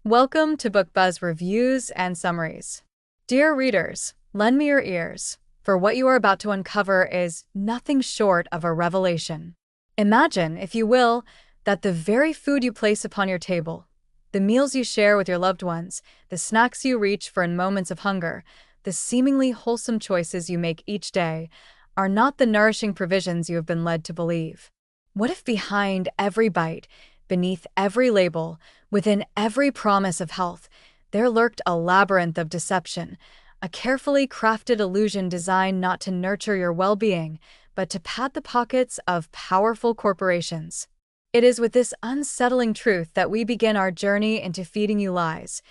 Welcome to BookBuzz Reviews and Summaries. Dear readers, lend me your ears, for what you are about to uncover is nothing short of a revelation. Imagine, if you will, that the very food you place upon your table, the meals you share with your loved ones, the snacks you reach for in moments of hunger, the seemingly wholesome choices you make each day, are not the nourishing provisions you have been led to believe. What if behind every bite, beneath every label, within every promise of health, there lurked a labyrinth of deception, a carefully crafted illusion designed not to nurture your well-being, but to pad the pockets of powerful corporations? It is with this unsettling truth that we begin our journey into Feeding You Lies: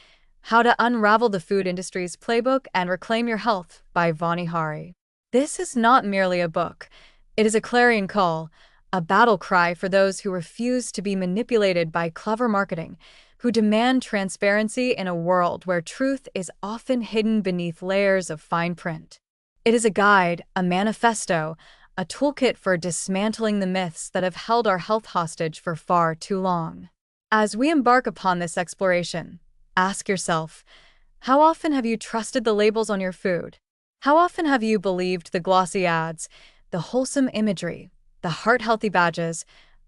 How to Unravel the Food Industry's Playbook and Reclaim Your Health by Vani. This is not merely a book. It is a clarion call, a battle cry for those who refuse to be manipulated by clever marketing, who demand transparency in a world where truth is often hidden beneath layers of fine print. It is a guide, a manifesto, a toolkit for dismantling the myths that have held our health hostage for far too long. As we embark upon this exploration, ask yourself, how often have you trusted the labels on your food? How often have you believed the glossy ads, the wholesome imagery, the heart-healthy badges,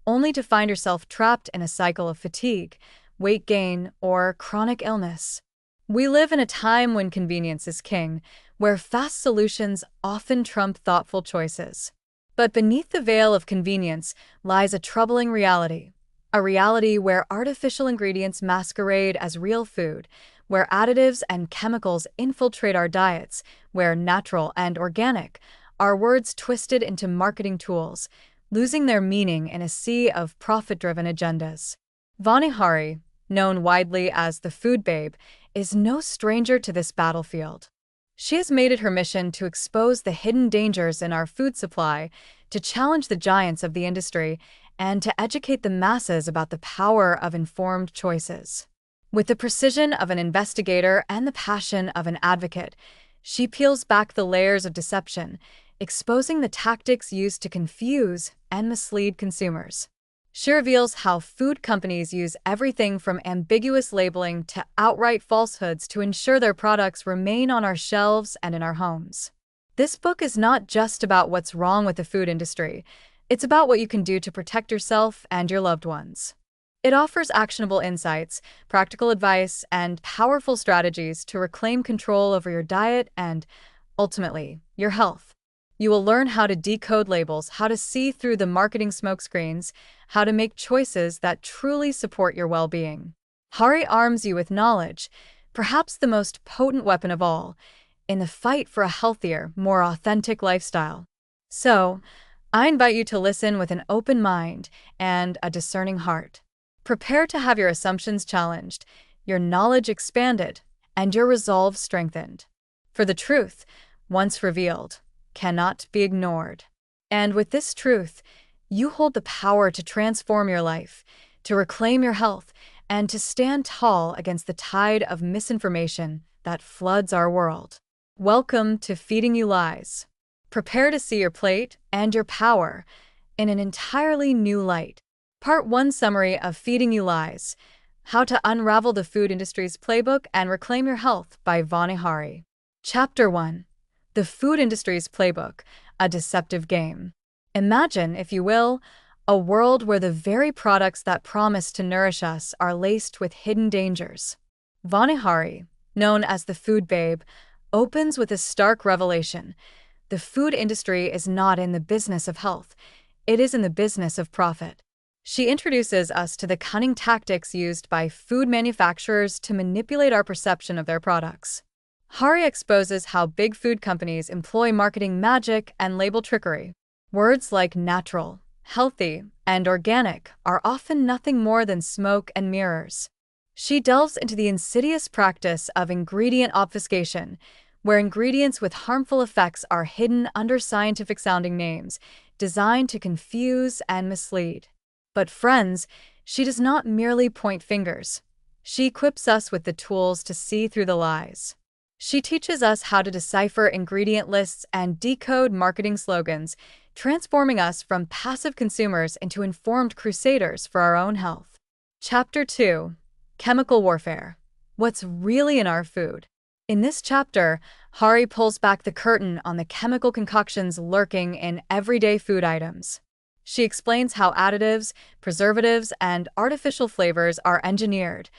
only to find yourself trapped in a cycle of fatigue, weight gain, or chronic illness? We live in a time when convenience is king, where fast solutions often trump thoughtful choices. But beneath the veil of convenience lies a troubling reality, a reality where artificial ingredients masquerade as real food, where additives and chemicals infiltrate our diets, where natural and organic are words twisted into marketing tools, losing their meaning in a sea of profit-driven agendas. Vani, known widely as the Food Babe, is no stranger to this battlefield. She has made it her mission to expose the hidden dangers in our food supply, to challenge the giants of the industry, and to educate the masses about the power of informed choices. With the precision of an investigator and the passion of an advocate, she peels back the layers of deception, exposing the tactics used to confuse and mislead consumers. She reveals how food companies use everything from ambiguous labeling to outright falsehoods to ensure their products remain on our shelves and in our homes. This book is not just about what's wrong with the food industry, it's about what you can do to protect yourself and your loved ones. It offers actionable insights, practical advice, and powerful strategies to reclaim control over your diet and, ultimately, your health. You will learn how to decode labels, how to see through the marketing smokescreens, how to make choices that truly support your well-being. Hari arms you with knowledge, perhaps the most potent weapon of all, in the fight for a healthier, more authentic lifestyle. So, I invite you to listen with an open mind and a discerning heart. Prepare to have your assumptions challenged, your knowledge expanded, and your resolve strengthened. For the truth, once revealed, cannot be ignored. And with this truth, you hold the power to transform your life, to reclaim your health, and to stand tall against the tide of misinformation that floods our world. Welcome to Feeding You Lies. Prepare to see your plate and your power in an entirely new light. Part 1 Summary of Feeding You Lies: How to Unravel the Food Industry's Playbook and Reclaim Your Health by Vani. Chapter 1: The Food Industry's Playbook, a Deceptive Game. Imagine, if you will, a world where the very products that promise to nourish us are laced with hidden dangers. Vani, known as the Food Babe, opens with a stark revelation. The food industry is not in the business of health, it is in the business of profit. She introduces us to the cunning tactics used by food manufacturers to manipulate our perception of their products. Hari exposes how big food companies employ marketing magic and label trickery. Words like natural, healthy, and organic are often nothing more than smoke and mirrors. She delves into the insidious practice of ingredient obfuscation, where ingredients with harmful effects are hidden under scientific-sounding names, designed to confuse and mislead. But friends, she does not merely point fingers. She equips us with the tools to see through the lies. She teaches us how to decipher ingredient lists and decode marketing slogans, transforming us from passive consumers into informed crusaders for our own health. Chapter 2: Chemical warfare. What's really in our food? In this chapter, Hari pulls back the curtain on the chemical concoctions lurking in everyday food items. She explains how additives, preservatives, and artificial flavors are engineered,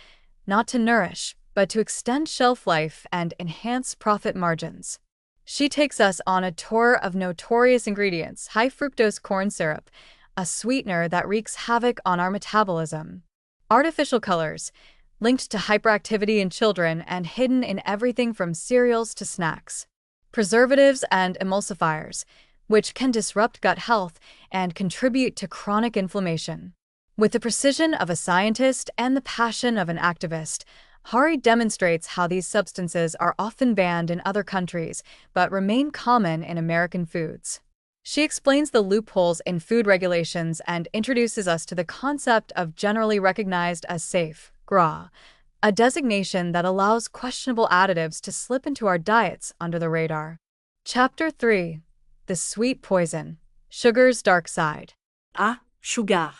not to nourish, but to extend shelf life and enhance profit margins. She takes us on a tour of notorious ingredients: high fructose corn syrup, a sweetener that wreaks havoc on our metabolism; artificial colors, linked to hyperactivity in children and hidden in everything from cereals to snacks; preservatives and emulsifiers, which can disrupt gut health and contribute to chronic inflammation. With the precision of a scientist and the passion of an activist, Hari demonstrates how these substances are often banned in other countries but remain common in American foods. She explains the loopholes in food regulations and introduces us to the concept of generally recognized as safe, GRA, a designation that allows questionable additives to slip into our diets under the radar. Chapter 3. The Sweet Poison. Sugar's Dark Side. Sugar.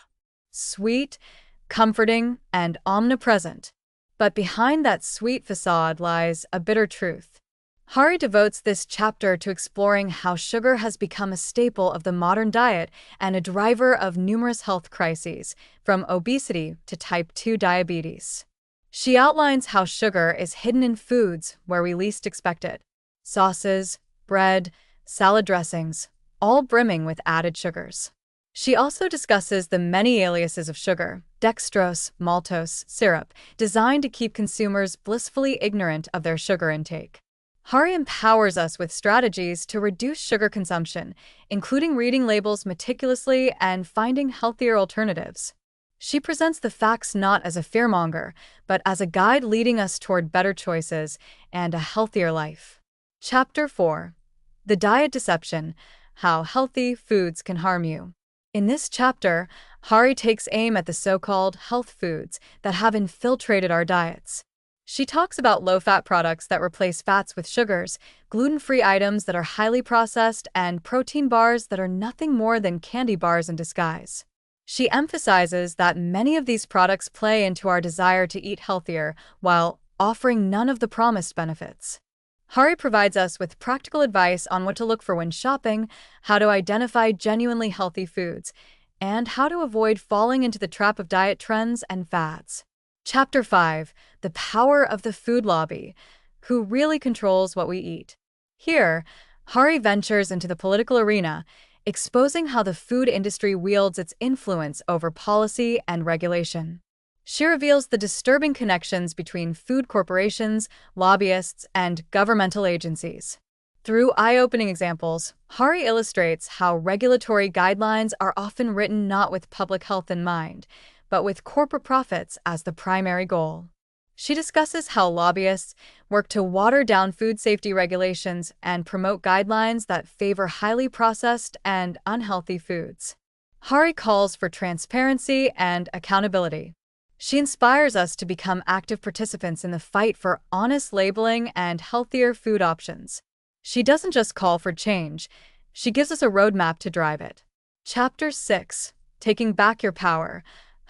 Sweet, comforting, and omnipresent. But behind that sweet facade lies a bitter truth. Hari devotes this chapter to exploring how sugar has become a staple of the modern diet and a driver of numerous health crises, from obesity to type 2 diabetes. She outlines how sugar is hidden in foods where we least expect it: sauces, bread, salad dressings, all brimming with added sugars. She also discusses the many aliases of sugar: dextrose, maltose, syrup, designed to keep consumers blissfully ignorant of their sugar intake. Hari empowers us with strategies to reduce sugar consumption, including reading labels meticulously and finding healthier alternatives. She presents the facts not as a fearmonger, but as a guide leading us toward better choices and a healthier life. Chapter 4. The Diet Deception: How Healthy Foods Can Harm You. In this chapter, Hari takes aim at the so-called health foods that have infiltrated our diets. She talks about low-fat products that replace fats with sugars, gluten-free items that are highly processed, and protein bars that are nothing more than candy bars in disguise. She emphasizes that many of these products play into our desire to eat healthier while offering none of the promised benefits. Hari provides us with practical advice on what to look for when shopping, how to identify genuinely healthy foods, and how to avoid falling into the trap of diet trends and fads. Chapter 5. The Power of the Food Lobby: Who Really Controls What We Eat. Here, Hari ventures into the political arena, exposing how the food industry wields its influence over policy and regulation. She reveals the disturbing connections between food corporations, lobbyists, and governmental agencies. Through eye-opening examples, Hari illustrates how regulatory guidelines are often written not with public health in mind, but with corporate profits as the primary goal. She discusses how lobbyists work to water down food safety regulations and promote guidelines that favor highly processed and unhealthy foods. Hari calls for transparency and accountability. She inspires us to become active participants in the fight for honest labeling and healthier food options. She doesn't just call for change, she gives us a roadmap to drive it. Chapter 6. Taking Back Your Power: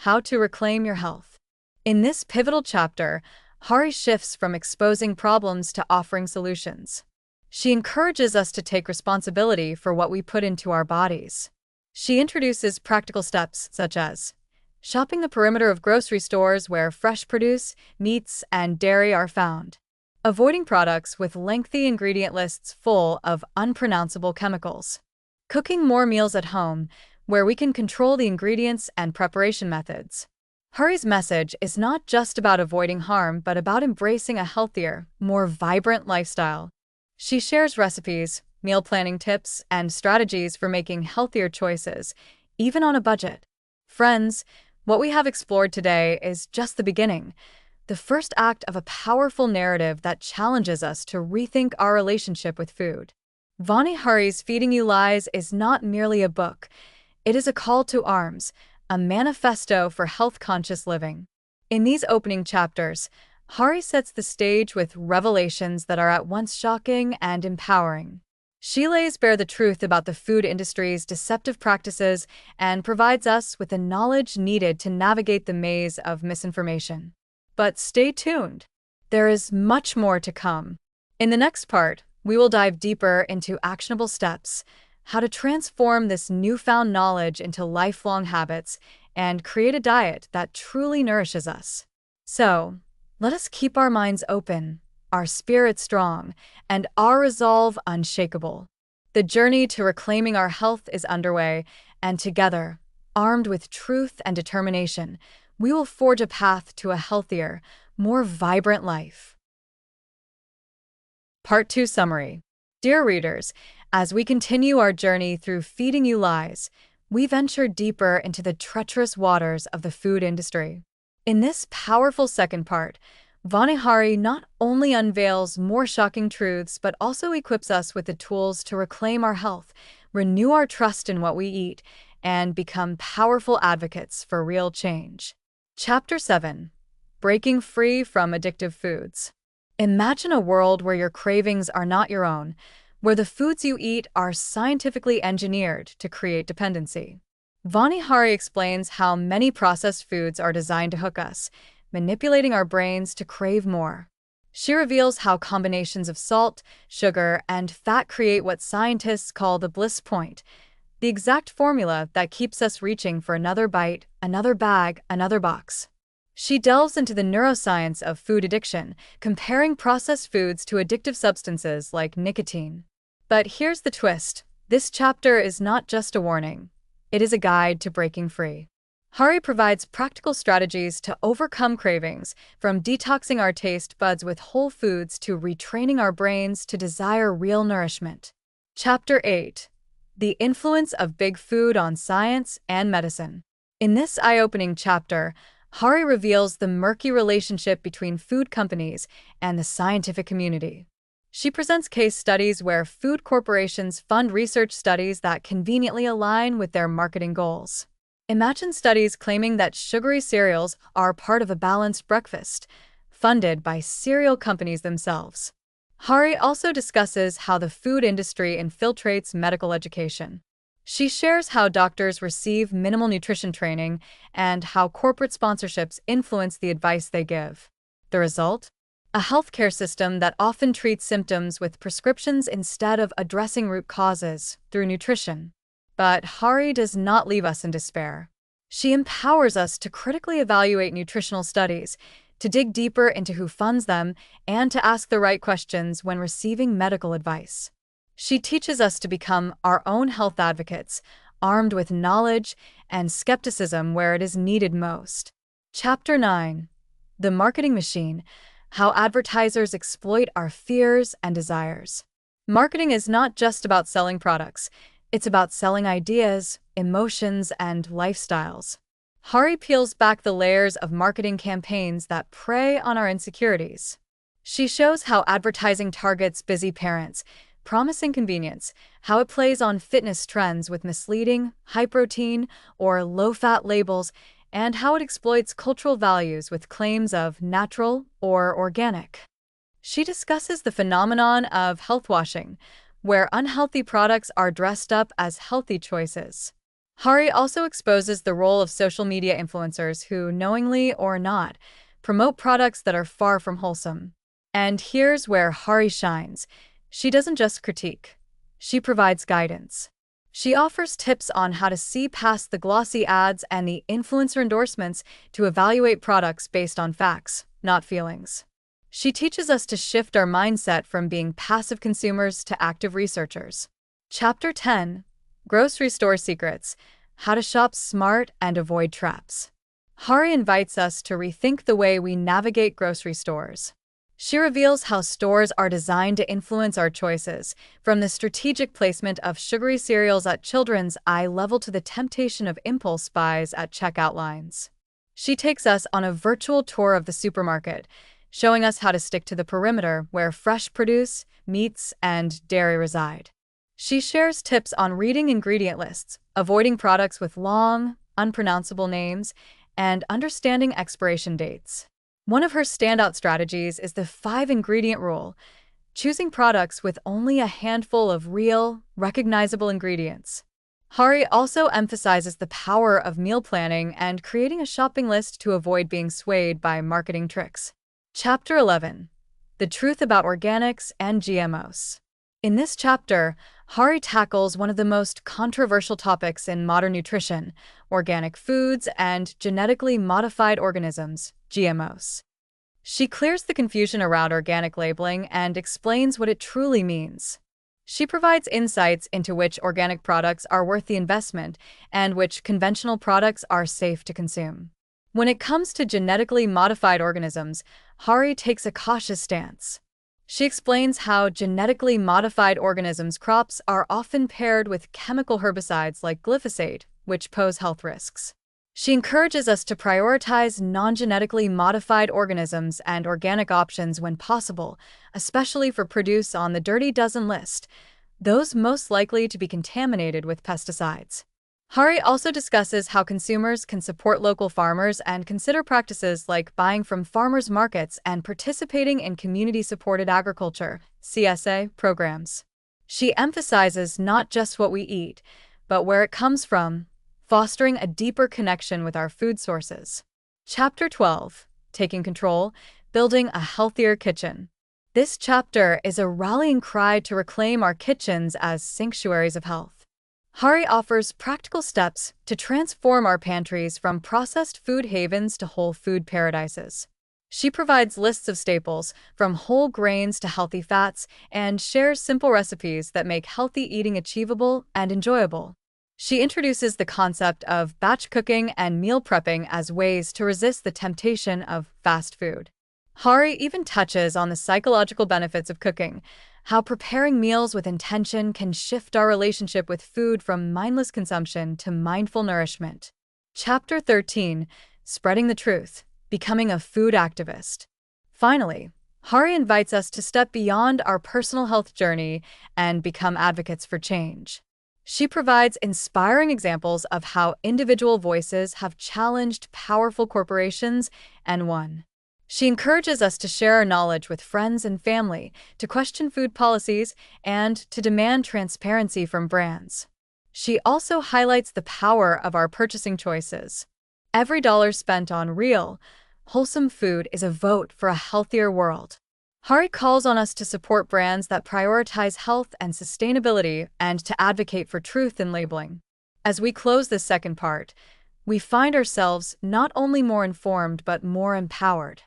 How to Reclaim Your Health. In this pivotal chapter, Hari shifts from exposing problems to offering solutions. She encourages us to take responsibility for what we put into our bodies. She introduces practical steps such as shopping the perimeter of grocery stores where fresh produce, meats, and dairy are found; avoiding products with lengthy ingredient lists full of unpronounceable chemicals; cooking more meals at home, where we can control the ingredients and preparation methods. Hari's message is not just about avoiding harm, but about embracing a healthier, more vibrant lifestyle. She shares recipes, meal planning tips, and strategies for making healthier choices, even on a budget. Friends, what we have explored today is just the beginning, the first act of a powerful narrative that challenges us to rethink our relationship with food. Vani Hari's Feeding You Lies is not merely a book. It is a call to arms, a manifesto for health-conscious living. In these opening chapters, Hari sets the stage with revelations that are at once shocking and empowering. She lays bare the truth about the food industry's deceptive practices and provides us with the knowledge needed to navigate the maze of misinformation. but stay tuned. There is much more to come. In the next part, we will dive deeper into actionable steps, how to transform this newfound knowledge into lifelong habits, and create a diet that truly nourishes us. So, let us keep our minds open, our spirits strong, and our resolve unshakable. The journey to reclaiming our health is underway, and together, armed with truth and determination, we will forge a path to a healthier, more vibrant life. Part 2 Summary. Dear readers, as we continue our journey through Feeding You Lies, we venture deeper into the treacherous waters of the food industry. In this powerful second part, Vani not only unveils more shocking truths but also equips us with the tools to reclaim our health, renew our trust in what we eat, and become powerful advocates for real change. Chapter 7. Breaking Free from Addictive Foods. Imagine a world where your cravings are not your own, where the foods you eat are scientifically engineered to create dependency. Vani explains how many processed foods are designed to hook us, manipulating our brains to crave more. She reveals how combinations of salt, sugar, and fat create what scientists call the bliss point, the exact formula that keeps us reaching for another bite, another bag, another box. She delves into the neuroscience of food addiction, comparing processed foods to addictive substances like nicotine. But here's the twist. This chapter is not just a warning. It is a guide to breaking free. Hari provides practical strategies to overcome cravings, from detoxing our taste buds with whole foods to retraining our brains to desire real nourishment. Chapter 8. The Influence of Big Food on Science and Medicine. In this eye-opening chapter, Hari reveals the murky relationship between food companies and the scientific community. She presents case studies where food corporations fund research studies that conveniently align with their marketing goals. Imagine studies claiming that sugary cereals are part of a balanced breakfast, funded by cereal companies themselves. Hari also discusses how the food industry infiltrates medical education. She shares how doctors receive minimal nutrition training and how corporate sponsorships influence the advice they give. The result? A healthcare system that often treats symptoms with prescriptions instead of addressing root causes through nutrition. But Hari does not leave us in despair. She empowers us to critically evaluate nutritional studies, to dig deeper into who funds them, and to ask the right questions when receiving medical advice. She teaches us to become our own health advocates, armed with knowledge and skepticism where it is needed most. Chapter 9. The Marketing Machine: How Advertisers Exploit Our Fears and Desires. Marketing is not just about selling products. It's about selling ideas, emotions, and lifestyles. Hari peels back the layers of marketing campaigns that prey on our insecurities. She shows how advertising targets busy parents, promising convenience, how it plays on fitness trends with misleading, high-protein, or low-fat labels, and how it exploits cultural values with claims of natural or organic. She discusses the phenomenon of health washing, where unhealthy products are dressed up as healthy choices. Hari also exposes the role of social media influencers who, knowingly or not, promote products that are far from wholesome. And here's where Hari shines. She doesn't just critique. She provides guidance. She offers tips on how to see past the glossy ads and the influencer endorsements to evaluate products based on facts, not feelings. She teaches us to shift our mindset from being passive consumers to active researchers. Chapter 10. Grocery Store Secrets: How to Shop Smart and Avoid Traps. Hari invites us to rethink the way we navigate grocery stores. She reveals how stores are designed to influence our choices, from the strategic placement of sugary cereals at children's eye level to the temptation of impulse buys at checkout lines. She takes us on a virtual tour of the supermarket, showing us how to stick to the perimeter where fresh produce, meats, and dairy reside. She shares tips on reading ingredient lists, avoiding products with long, unpronounceable names, and understanding expiration dates. One of her standout strategies is the 5-ingredient rule, choosing products with only a handful of real, recognizable ingredients. Hari also emphasizes the power of meal planning and creating a shopping list to avoid being swayed by marketing tricks. Chapter 11. The Truth About Organics and GMOs. In this chapter, Hari tackles one of the most controversial topics in modern nutrition: organic foods and genetically modified organisms, GMOs. She clears the confusion around organic labeling and explains what it truly means. She provides insights into which organic products are worth the investment and which conventional products are safe to consume. When it comes to genetically modified organisms, Hari takes a cautious stance. She explains how genetically modified organisms' crops are often paired with chemical herbicides like glyphosate, which pose health risks. She encourages us to prioritize non-genetically modified organisms and organic options when possible, especially for produce on the dirty dozen list, those most likely to be contaminated with pesticides. Hari also discusses how consumers can support local farmers and consider practices like buying from farmers markets and participating in community-supported agriculture (CSA) programs. She emphasizes not just what we eat, but where it comes from, fostering a deeper connection with our food sources. Chapter 12. Taking Control, Building a Healthier Kitchen. This chapter is a rallying cry to reclaim our kitchens as sanctuaries of health. Hari offers practical steps to transform our pantries from processed food havens to whole food paradises. She provides lists of staples, from whole grains to healthy fats, and shares simple recipes that make healthy eating achievable and enjoyable. She introduces the concept of batch cooking and meal prepping as ways to resist the temptation of fast food. Hari even touches on the psychological benefits of cooking, how preparing meals with intention can shift our relationship with food from mindless consumption to mindful nourishment. Chapter 13. Spreading the Truth, Becoming a Food Activist. Finally, Hari invites us to step beyond our personal health journey and become advocates for change. She provides inspiring examples of how individual voices have challenged powerful corporations and won. She encourages us to share our knowledge with friends and family, to question food policies, and to demand transparency from brands. She also highlights the power of our purchasing choices. Every dollar spent on real, wholesome food is a vote for a healthier world. Hari calls on us to support brands that prioritize health and sustainability and to advocate for truth in labeling. As we close this second part, we find ourselves not only more informed but more empowered.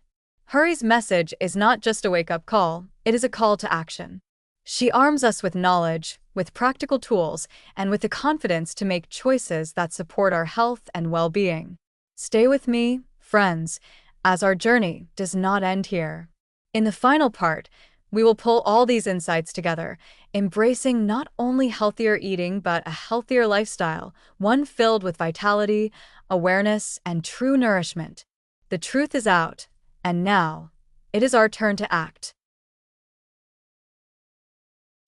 Hari's message is not just a wake-up call, it is a call to action. She arms us with knowledge, with practical tools, and with the confidence to make choices that support our health and well-being. Stay with me, friends, as our journey does not end here. In the final part, we will pull all these insights together, embracing not only healthier eating but a healthier lifestyle, one filled with vitality, awareness, and true nourishment. The truth is out. And now, it is our turn to act.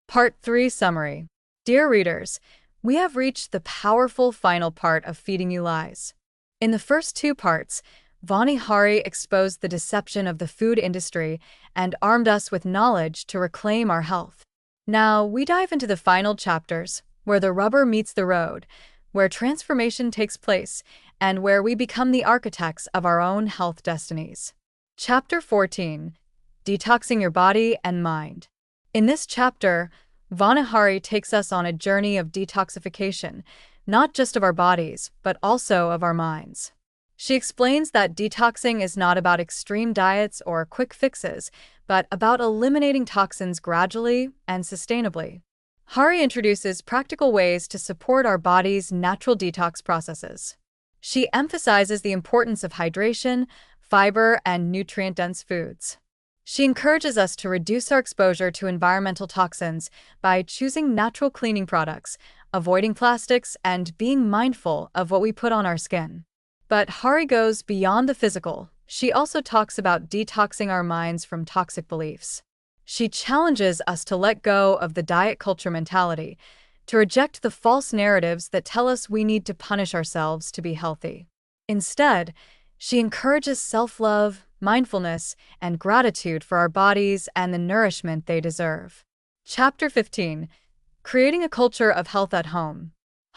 Part 3 Summary. Dear readers, we have reached the powerful final part of Feeding You Lies. In the first two parts, Vani Hari exposed the deception of the food industry and armed us with knowledge to reclaim our health. Now, we dive into the final chapters, where the rubber meets the road, where transformation takes place, and where we become the architects of our own health destinies. Chapter 14. Detoxing Your Body and Mind. In this chapter, Vani Hari takes us on a journey of detoxification, not just of our bodies, but also of our minds. She explains that detoxing is not about extreme diets or quick fixes, but about eliminating toxins gradually and sustainably. Hari introduces practical ways to support our body's natural detox processes. She emphasizes the importance of hydration, fiber, and nutrient-dense foods. She encourages us to reduce our exposure to environmental toxins by choosing natural cleaning products, avoiding plastics, and being mindful of what we put on our skin. But Hari goes beyond the physical. She also talks about detoxing our minds from toxic beliefs. She challenges us to let go of the diet culture mentality, to reject the false narratives that tell us we need to punish ourselves to be healthy. Instead, she encourages self-love, mindfulness, and gratitude for our bodies and the nourishment they deserve. Chapter 15. Creating a Culture of Health at Home.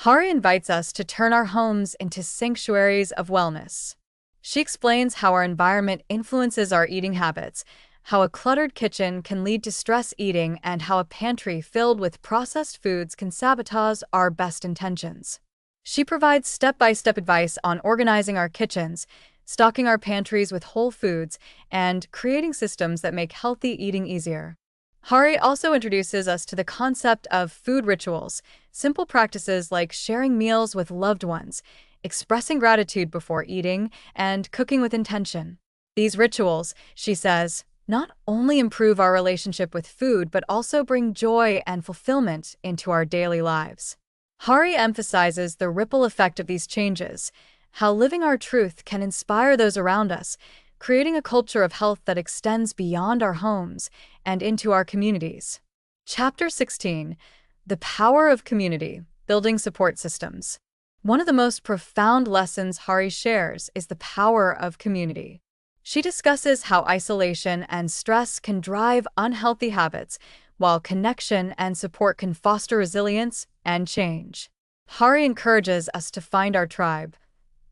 Hari invites us to turn our homes into sanctuaries of wellness. She explains how our environment influences our eating habits, how a cluttered kitchen can lead to stress eating, and how a pantry filled with processed foods can sabotage our best intentions. She provides step-by-step advice on organizing our kitchens, stocking our pantries with whole foods, and creating systems that make healthy eating easier. Hari also introduces us to the concept of food rituals, simple practices like sharing meals with loved ones, expressing gratitude before eating, and cooking with intention. These rituals, she says, not only improve our relationship with food but also bring joy and fulfillment into our daily lives. Hari emphasizes the ripple effect of these changes, how living our truth can inspire those around us, creating a culture of health that extends beyond our homes and into our communities. Chapter 16: The Power of Community, Building Support Systems. One of the most profound lessons Hari shares is the power of community. She discusses how isolation and stress can drive unhealthy habits, while connection and support can foster resilience and change. Hari encourages us to find our tribe,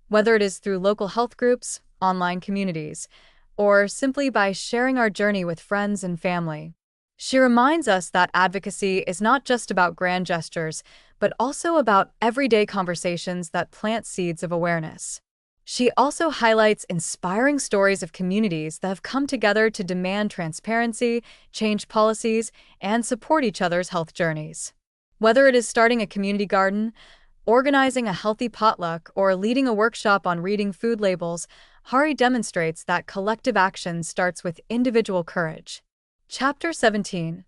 whether it is through local health groups, online communities, or simply by sharing our journey with friends and family. She reminds us that advocacy is not just about grand gestures, but also about everyday conversations that plant seeds of awareness. She also highlights inspiring stories of communities that have come together to demand transparency, change policies, and support each other's health journeys. Whether it is starting a community garden, organizing a healthy potluck, or leading a workshop on reading food labels, Hari demonstrates that collective action starts with individual courage. Chapter 17: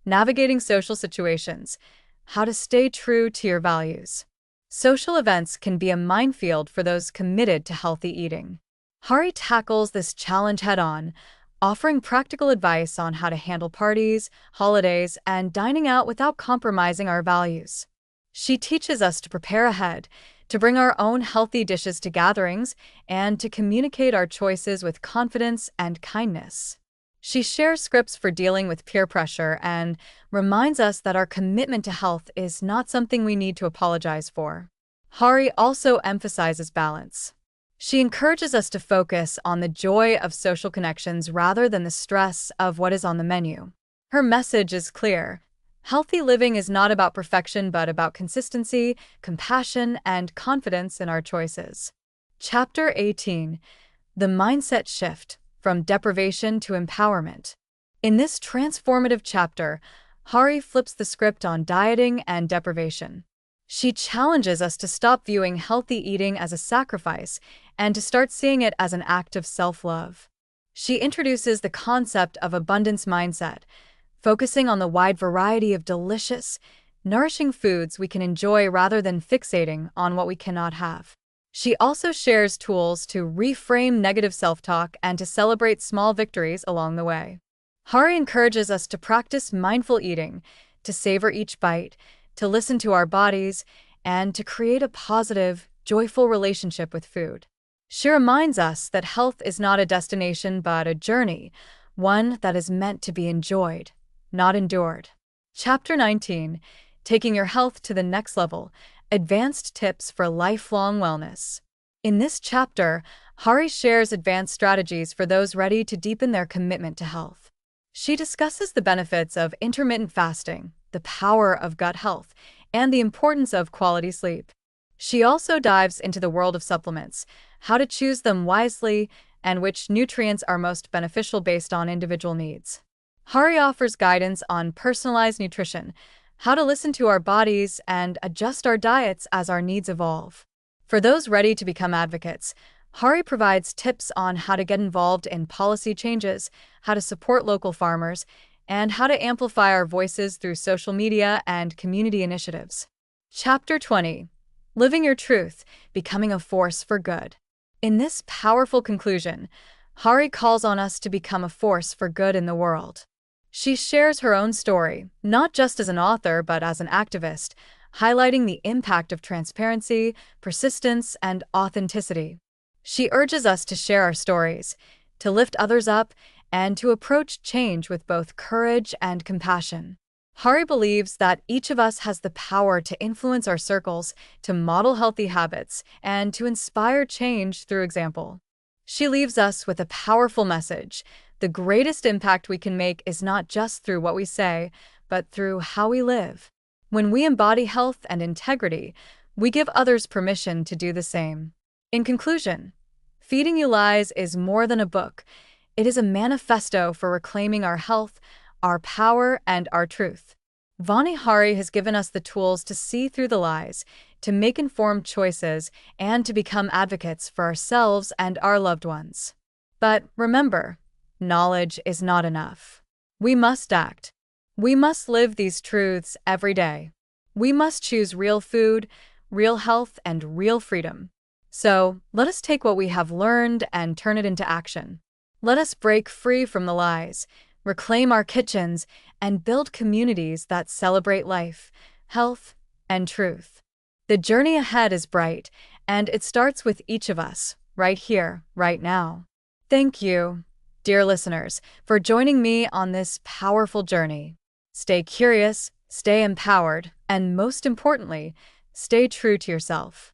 Navigating Social Situations, How to Stay True to Your Values. Social events can be a minefield for those committed to healthy eating. Hari tackles this challenge head-on, offering practical advice on how to handle parties, holidays, and dining out without compromising our values. She teaches us to prepare ahead, to bring our own healthy dishes to gatherings, and to communicate our choices with confidence and kindness. She shares scripts for dealing with peer pressure and reminds us that our commitment to health is not something we need to apologize for. Hari also emphasizes balance. She encourages us to focus on the joy of social connections rather than the stress of what is on the menu. Her message is clear. Healthy living is not about perfection but about consistency, compassion, and confidence in our choices. Chapter 18: The Mindset Shift, From Deprivation to Empowerment. In this transformative chapter, Hari flips the script on dieting and deprivation. She challenges us to stop viewing healthy eating as a sacrifice and to start seeing it as an act of self-love. She introduces the concept of abundance mindset, focusing on the wide variety of delicious, nourishing foods we can enjoy rather than fixating on what we cannot have. She also shares tools to reframe negative self-talk and to celebrate small victories along the way. Hari encourages us to practice mindful eating, to savor each bite, to listen to our bodies, and to create a positive, joyful relationship with food. She reminds us that health is not a destination but a journey, one that is meant to be enjoyed, not endured. Chapter 19: Taking Your Health to the Next Level, Advanced Tips for Lifelong Wellness. In this chapter, Hari shares advanced strategies for those ready to deepen their commitment to health. She discusses the benefits of intermittent fasting, the power of gut health, and the importance of quality sleep. She also dives into the world of supplements, how to choose them wisely, and which nutrients are most beneficial based on individual needs. Hari offers guidance on personalized nutrition, how to listen to our bodies and adjust our diets as our needs evolve. For those ready to become advocates, Hari provides tips on how to get involved in policy changes, how to support local farmers, and how to amplify our voices through social media and community initiatives. Chapter 20: Living Your Truth, Becoming a Force for Good. In this powerful conclusion, Hari calls on us to become a force for good in the world. She shares her own story, not just as an author but as an activist, highlighting the impact of transparency, persistence, and authenticity. She urges us to share our stories, to lift others up, and to approach change with both courage and compassion. Hari believes that each of us has the power to influence our circles, to model healthy habits, and to inspire change through example. She leaves us with a powerful message. The greatest impact we can make is not just through what we say, but through how we live. When we embody health and integrity, we give others permission to do the same. In conclusion, Feeding You Lies is more than a book. It is a manifesto for reclaiming our health, our power, and our truth. Vani Hari has given us the tools to see through the lies, to make informed choices, and to become advocates for ourselves and our loved ones. But remember, knowledge is not enough. We must act. We must live these truths every day. We must choose real food, real health, and real freedom. So, let us take what we have learned and turn it into action. Let us break free from the lies, reclaim our kitchens, and build communities that celebrate life, health, and truth. The journey ahead is bright, and it starts with each of us, right here, right now. Thank you, dear listeners, for joining me on this powerful journey. Stay curious, stay empowered, and most importantly, stay true to yourself.